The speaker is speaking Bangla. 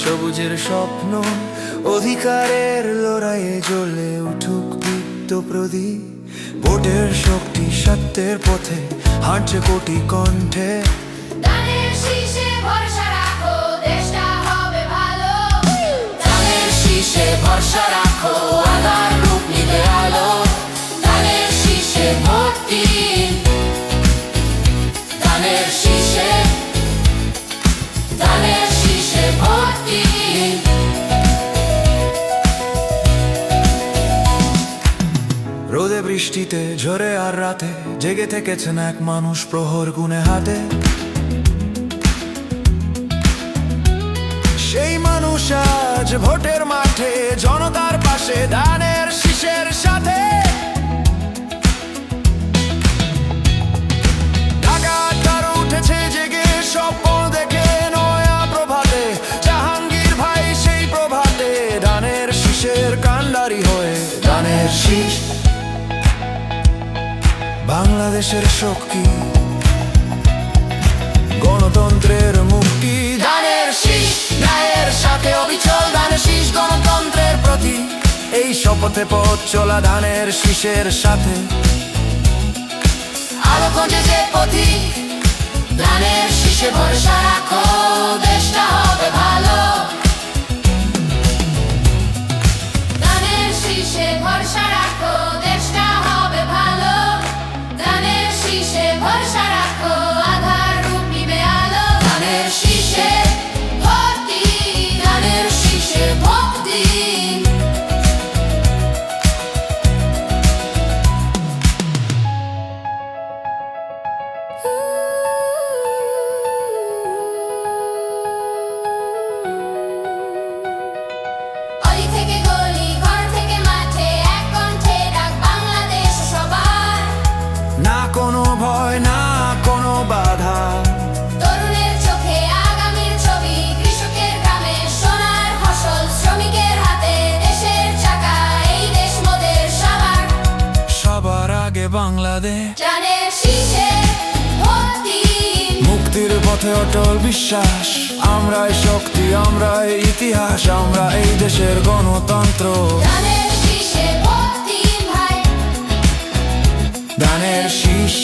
সবুজের স্বপ্ন অধিকারের লড়াইয়ে জ্বলে উঠুক দীপ্ত প্রদীপ। ভোটের শক্তি সত্যের পথে হাঁটছে কোটি কণ্ঠে। ধানের শীষে ভরসা রাখো, দেশটা হবে ভালো। ধানের শীষে ভরসা রাখো, আগার রূপ নিবে আলো। ধানের শীষে ভোট দিন, ধানের শীষে, ধানের শীষে ভোট দিন। রোদে বৃষ্টিতে ঝরে আর রাতে জেগে থেকেছেন এক মানুষ প্রহর গুনে হাতে। সেই মানুষ আজ ভোটের মাঠে জনতার পাশে ধানের শীষের সাথে। ঢাকা তার উঠেছে জেগে স্বপ্ন দেখে নয়া প্রভাতে। জাহাঙ্গীর ভাই সেই প্রভাতে ধানের শীষের কান্ডারি হয়ে। ধানের শীষ বাংলাদেশের শক্তি, গণতন্ত্রের মুক্তি। ধানের শীষ ন্যায়ের সাথে অবিচল, ধানের শীষ গণতন্ত্রের প্রতি। এই শপথে পথ চলা ধানের শীষের সাথে। আলো খোঁজে যে পথিক, ধানের শীষে ভরসা রাখো, দেশটা হবে ভালো। ধানের শীষে ভরসা রাখো, দেশটা হবে ভালো। ধানের শীষে ভরসা রাখো, আধার রূপ নিবে আলো। ধানের শীষে ভোট দিন, ধানের শীষে ভোট দিন। অলি থেকে গলি, ঘর থেকে মাঠে, এক কণ্ঠে ডাক বাংলাদেশ সবার। না কোনো ভয়, না কোনো বাধা। তরুণের চোখে আগামীর ছবি, কৃষকের গ্রামে সোনার ফসল, শ্রমিকের হাতে দেশের চাকা। এই দেশ মোদের সবার, সবার আগে বাংলাদেশ। ধানের শীষে ভোট দিন। মুক্তির পথে অটল বিশ্বাস, আমরাই শক্তি, আমরাই ইতিহাস, আমরা এই দেশের গণতন্ত্র। ধানের শীষে ভোট দিন ভাই, ধানের শীষ